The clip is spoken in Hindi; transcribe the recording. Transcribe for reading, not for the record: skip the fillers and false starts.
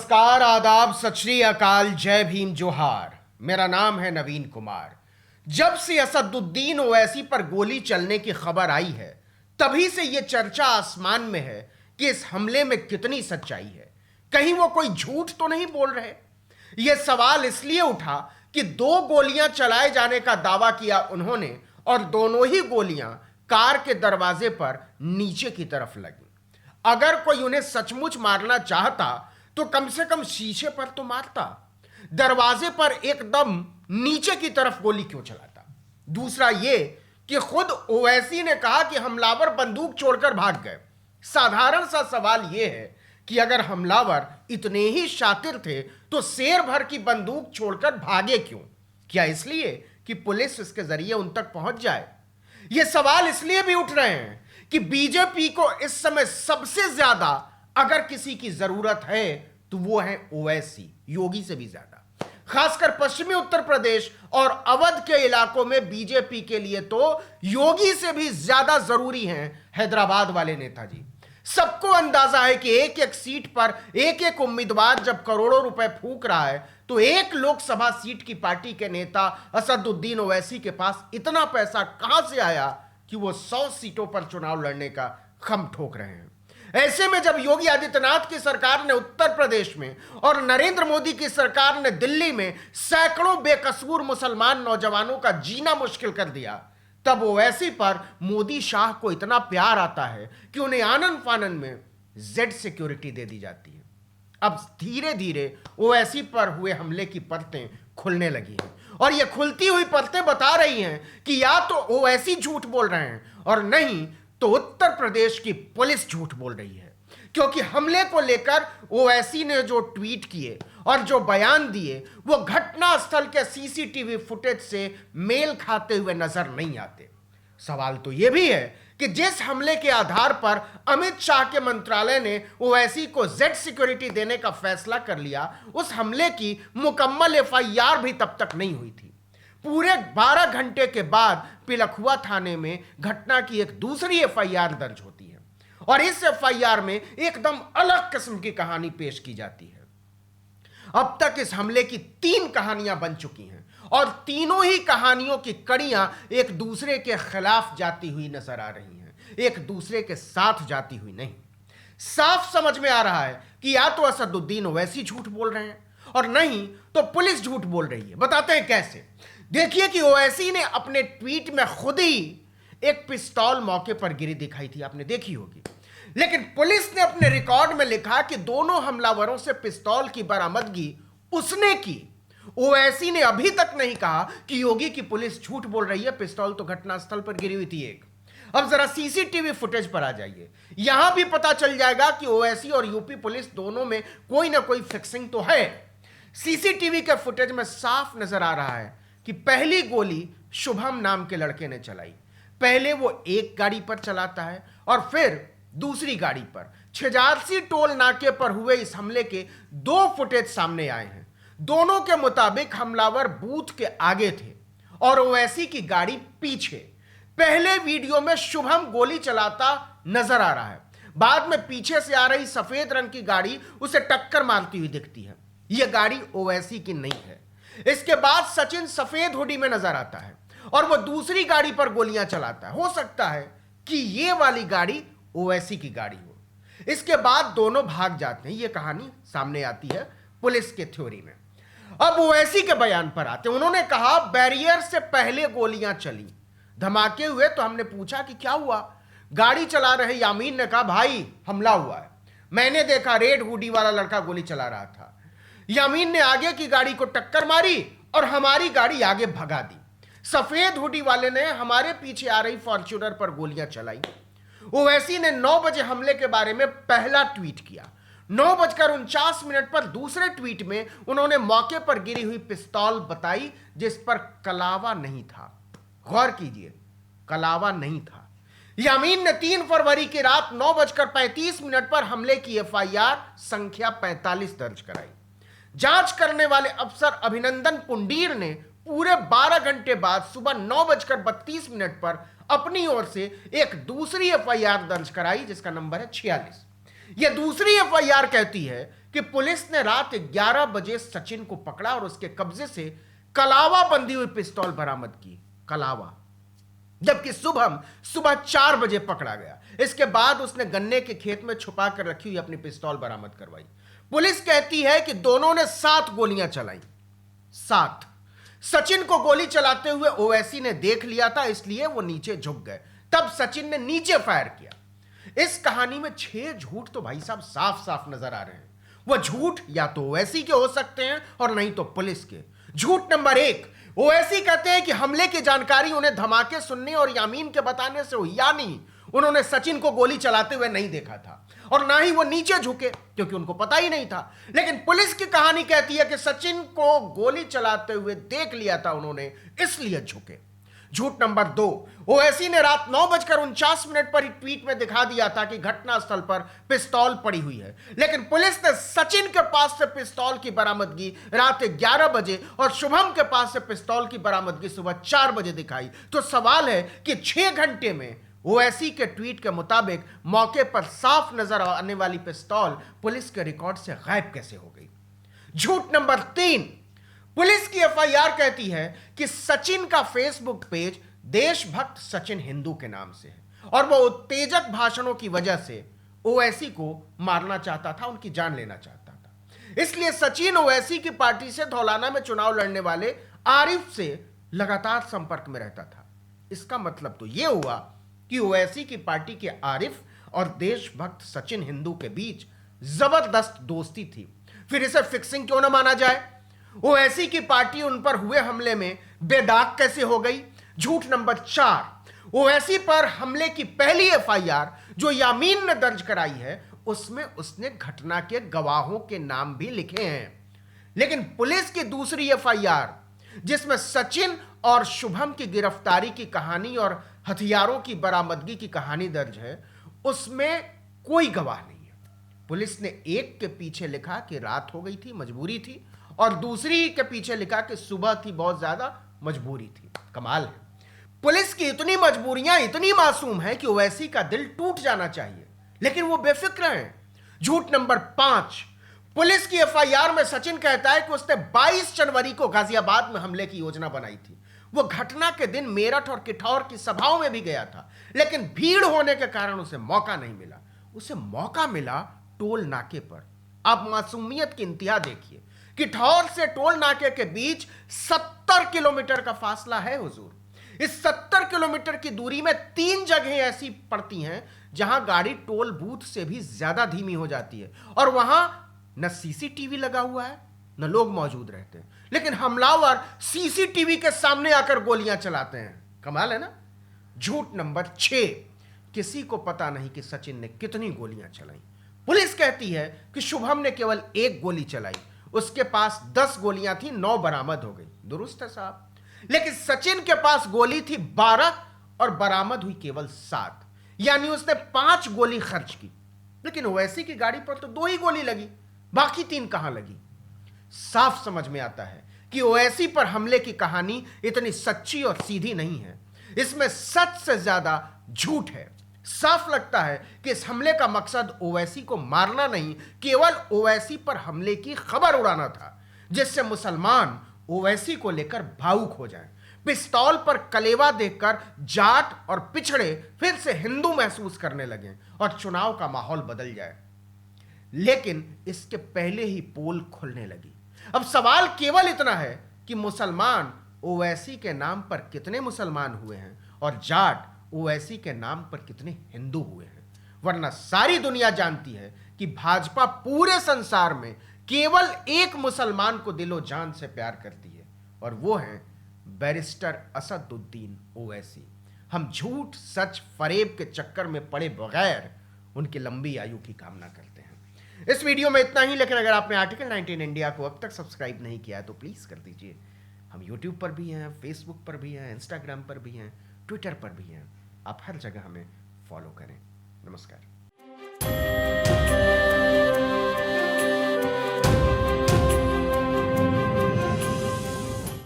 नमस्कार, आदाब, सत श्री अकाल, जय भीम, जोहार। मेरा नाम है नवीन कुमार। जब से असदुद्दीन ओवैसी पर गोली चलने की खबर आई है, तभी से यह चर्चा आसमान में है कि इस हमले में कितनी सच्चाई है। कहीं वो कोई झूठ तो नहीं बोल रहे। यह सवाल इसलिए उठा कि 2 गोलियां चलाए जाने का दावा किया उन्होंने, और दोनों ही गोलियां कार के दरवाजे पर नीचे की तरफ लगी। अगर कोई उन्हें सचमुच मारना चाहता तो कम से कम शीशे पर तो मारता, दरवाजे पर एकदम नीचे की तरफ गोली क्यों चलाता। दूसरा यह कि खुद ओवैसी ने कहा कि हमलावर बंदूक छोड़कर भाग गए। साधारण सा सवाल यह है कि अगर हमलावर इतने ही शातिर थे तो शेर भर की बंदूक छोड़कर भागे क्यों? क्या इसलिए कि पुलिस इसके जरिए उन तक पहुंच जाए? ये सवाल इसलिए भी उठ रहे हैं कि बीजेपी को इस समय सबसे ज्यादा अगर किसी की जरूरत है तो वो है ओवैसी, योगी से भी ज्यादा। खासकर पश्चिमी उत्तर प्रदेश और अवध के इलाकों में बीजेपी के लिए तो योगी से भी ज्यादा जरूरी हैं हैदराबाद वाले नेताजी। सबको अंदाजा है कि एक एक सीट पर एक एक उम्मीदवार जब करोड़ों रुपए फूंक रहा है तो एक लोकसभा सीट की पार्टी के नेता असदुद्दीन ओवैसी के पास इतना पैसा कहां से आया कि वो 100 सीटों पर चुनाव लड़ने का खम ठोक रहे हैं। ऐसे में जब योगी आदित्यनाथ की सरकार ने उत्तर प्रदेश में और नरेंद्र मोदी की सरकार ने दिल्ली में सैकड़ों बेकसूर मुसलमान नौजवानों का जीना मुश्किल कर दिया, तब ओवैसी पर मोदी शाह को इतना प्यार आता है कि उन्हें आनन फानन में जेड सिक्योरिटी दे दी जाती है। अब धीरे धीरे ओवैसी पर हुए हमले की परतें खुलने लगी हैं, और ये खुलती हुई परतें बता रही हैं कि या तो ओवैसी झूठ बोल रहे हैं और नहीं तो उत्तर प्रदेश की पुलिस झूठ बोल रही है। क्योंकि हमले को लेकर ओवैसी ने जो ट्वीट किए और जो बयान दिए वो घटनास्थल के सीसीटीवी फुटेज से मेल खाते हुए नजर नहीं आते। सवाल तो यह भी है कि जिस हमले के आधार पर अमित शाह के मंत्रालय ने ओवैसी को जेड सिक्योरिटी देने का फैसला कर लिया, उस हमले की मुकम्मल एफआईआर भी तब तक नहीं हुई थी। पूरे 12 घंटे के बाद पिलखुआ थाने में घटना की एक दूसरी एफआईआर दर्ज होती है, और इस एफआईआर में एकदम अलग किस्म की कहानी पेश की जाती है। अब तक इस हमले की 3 कहानियां बन चुकी हैं, और तीनों ही कहानियों की कड़ियां एक दूसरे के खिलाफ जाती हुई नजर आ रही हैं, एक दूसरे के साथ जाती हुई नहीं। साफ समझ में आ रहा है कि या तो असदुद्दीन ओवैसी झूठ बोल रहे हैं और नहीं तो पुलिस झूठ बोल रही है। बताते हैं कैसे। देखिए कि ओवैसी ने अपने ट्वीट में खुद ही एक पिस्तौल मौके पर गिरी दिखाई थी, आपने देखी होगी, लेकिन पुलिस ने अपने रिकॉर्ड में लिखा कि दोनों हमलावरों से पिस्तौल की बरामदगी उसने की। ओवैसी ने अभी तक नहीं कहा कि योगी की पुलिस झूठ बोल रही है, पिस्तौल तो घटनास्थल पर गिरी हुई थी एक। अब जरा सीसीटीवी फुटेज पर आ जाइए, यहां भी पता चल जाएगा कि ओवैसी और यूपी पुलिस दोनों में कोई ना कोई फिक्सिंग तो है। सीसीटीवी के फुटेज में साफ नजर आ रहा है कि पहली गोली शुभम नाम के लड़के ने चलाई। पहले वो एक गाड़ी पर चलाता है और फिर दूसरी गाड़ी पर। छिजारसी टोल नाके पर हुए इस हमले के 2 फुटेज सामने आए हैं। दोनों के मुताबिक हमलावर बूथ के आगे थे और ओवैसी की गाड़ी पीछे। पहले वीडियो में शुभम गोली चलाता नजर आ रहा है, बाद में पीछे से आ रही सफेद रंग की गाड़ी उसे टक्कर मारती हुई दिखती है। यह गाड़ी ओवैसी की नहीं है। इसके बाद सचिन सफेद हुडी में नजर आता है और वह दूसरी गाड़ी पर गोलियां चलाता है। हो सकता है कि यह वाली गाड़ी ओवैसी की गाड़ी हो। इसके बाद दोनों भाग जाते हैं। यह कहानी सामने आती है पुलिस के थ्योरी में। अब ओवैसी के बयान पर आते हैं। उन्होंने कहा बैरियर से पहले गोलियां चली, धमाके हुए तो हमने पूछा कि क्या हुआ। गाड़ी चला रहे यामीन ने कहा भाई हमला हुआ है, मैंने देखा रेड हुडी वाला लड़का गोली चला रहा था। यामीन ने आगे की गाड़ी को टक्कर मारी और हमारी गाड़ी आगे भगा दी। सफेद हुडी वाले ने हमारे पीछे आ रही फॉर्च्यूनर पर गोलियां चलाई। ओवैसी ने 9 बजे हमले के बारे में पहला ट्वीट किया। 9:49 पर दूसरे ट्वीट में उन्होंने मौके पर गिरी हुई पिस्तौल बताई जिस पर कलावा नहीं था। गौर कीजिए, कलावा नहीं था। यामीन ने 3 फरवरी की रात 9:35 पर हमले की एफआईआर संख्या 45 दर्ज कराई। जांच करने वाले अफसर अभिनंदन पुंडीर ने पूरे 12 घंटे बाद सुबह 9:32 पर अपनी ओर से एक दूसरी एफआईआर दर्ज कराई जिसका नंबर है 46। यह दूसरी एफआईआर कहती है कि पुलिस ने रात 11 बजे सचिन को पकड़ा और उसके कब्जे से कलावा बंधी हुई पिस्तौल बरामद की। कलावा। जबकि शुभम सुबह 4 बजे पकड़ा गया। इसके बाद उसने गन्ने के खेत में छुपा कर रखी हुई अपनी पिस्तौल बरामद करवाई। पुलिस कहती है कि दोनों ने 7 गोलियां चलाई। 7। सचिन को गोली चलाते हुए ओवैसी ने देख लिया था, इसलिए वो नीचे झुक गए। तब सचिन ने नीचे फायर किया। इस कहानी में 6 झूठ तो भाई साहब साफ साफ नजर आ रहे हैं। वो झूठ या तो ओवैसी के हो सकते हैं और नहीं तो पुलिस के। झूठ नंबर 1, ओवैसी कहते हैं कि हमले की जानकारी उन्हें धमाके सुनने और यामीन के बताने से हुई, यानी उन्होंने सचिन को गोली चलाते हुए नहीं देखा था और ना ही वो नीचे झुके क्योंकि उनको पता ही नहीं था। लेकिन पुलिस की कहानी कहती है कि सचिन को गोली चलाते हुए देख लिया था उन्होंने, इसलिए झुके। झूठ नंबर 2, ओवैसी ने रात 9:49 पर ही ट्वीट में दिखा दिया था कि घटनास्थल पर पिस्तौल पड़ी हुई है, लेकिन पुलिस ने सचिन के पास से पिस्तौल की बरामदगी रात 11 बजे और शुभम के पास से पिस्तौल की बरामदगी सुबह 4 बजे दिखाई। तो सवाल है कि 6 घंटे में ओवैसी के ट्वीट के मुताबिक मौके पर साफ नजर आने वाली पिस्तौल पुलिस के रिकॉर्ड से गायब कैसे हो गई। झूठ नंबर 3, पुलिस की एफआईआर कहती है कि सचिन का फेसबुक पेज देशभक्त सचिन हिंदू के नाम से है और वह उत्तेजक भाषणों की वजह से ओवैसी को मारना चाहता था, उनकी जान लेना चाहता था। इसलिए सचिन ओवैसी की पार्टी से धौलाना में चुनाव लड़ने वाले आरिफ से लगातार संपर्क में रहता था। इसका मतलब तो यह हुआ कि ओवैसी की पार्टी के आरिफ और देशभक्त सचिन हिंदू के बीच जबरदस्त दोस्ती थी। फिर इसे फिक्सिंग क्यों ना माना जाए? ओवैसी की पार्टी उन पर हुए हमले में बेदाग कैसे हो गई? झूठ नंबर 4, ओवैसी पर हमले की पहली एफआईआर जो यामीन ने दर्ज कराई है उसमें उसने घटना के गवाहों के नाम भी लिखे हैं। लेकिन पुलिस की दूसरी एफआईआर जिसमें सचिन और शुभम की गिरफ्तारी की कहानी और हथियारों की बरामदगी की कहानी दर्ज है, उसमें कोई गवाह नहीं है। पुलिस ने एक के पीछे लिखा कि रात हो गई थी, मजबूरी थी, और दूसरी के पीछे लिखा कि सुबह थी, बहुत ज्यादा मजबूरी थी। कमाल है। पुलिस की इतनी मजबूरियां इतनी मासूम है कि ओवैसी का दिल टूट जाना चाहिए, लेकिन वो बेफिक्र हैं। झूठ नंबर 5, पुलिस की एफआईआर में सचिन कहता है कि उसने 22 जनवरी को गाजियाबाद में हमले की योजना बनाई थी। वो घटना के दिन मेरठ और किठौर की सभाओं में भी गया था, लेकिन भीड़ होने के कारण उसे मौका नहीं मिला। उसे मौका मिला टोल नाके पर। आप मासूमियत की इंतहा देखिए। किठौर से टोल नाके के बीच 70 किलोमीटर का फासला है हुजूर। इस 70 किलोमीटर की दूरी में 3 जगहें ऐसी पड़ती हैं जहां गाड़ी टोल बूथ से भी ज्यादा धीमी हो जाती है और वहां न सीसीटीवी लगा हुआ है न लोग मौजूद रहते हैं, लेकिन हमलावर सीसीटीवी के सामने आकर गोलियां चलाते हैं। कमाल है ना। झूठ नंबर 6, किसी को पता नहीं कि सचिन ने कितनी गोलियां चलाई। पुलिस कहती है कि शुभम ने केवल 1 गोली चलाई, उसके पास 10 गोलियां थी, 9 बरामद हो गई। दुरुस्त है साहब। लेकिन सचिन के पास गोली थी 12 और बरामद हुई केवल 7, यानी उसने 5 गोली खर्च की। लेकिन ओवैसी की गाड़ी पर तो 2 ही गोली लगी, बाकी 3 कहां लगी? साफ समझ में आता है कि ओवैसी पर हमले की कहानी इतनी सच्ची और सीधी नहीं है। इसमें सच से ज्यादा झूठ है। साफ लगता है कि इस हमले का मकसद ओवैसी को मारना नहीं, केवल ओवैसी पर हमले की खबर उड़ाना था, जिससे मुसलमान ओवैसी को लेकर भावुक हो जाएं, पिस्तौल पर कलेवा देखकर जाट और पिछड़े फिर से हिंदू महसूस करने लगें और चुनाव का माहौल बदल जाए। लेकिन इसके पहले ही पोल खुलने लगी। अब सवाल केवल इतना है कि मुसलमान ओवैसी के नाम पर कितने मुसलमान हुए हैं और जाट ओवैसी के नाम पर कितने हिंदू हुए हैं। वरना सारी दुनिया जानती है कि भाजपा पूरे संसार में केवल एक मुसलमान को दिलो जान से प्यार करती है और वो है बैरिस्टर असदुद्दीन ओवैसी। हम झूठ सच फरेब के चक्कर में पड़े बगैर उनकी लंबी आयु की कामना करते हैं। इस वीडियो में इतना ही, लेकिन अगर आपने आर्टिकल 19 इंडिया को अब तक सब्सक्राइब नहीं किया है तो प्लीज़ कर दीजिए। हम यूट्यूब पर भी हैं, फेसबुक पर भी हैं, इंस्टाग्राम पर भी हैं, ट्विटर पर भी हैं। आप हर जगह हमें फॉलो करें। नमस्कार।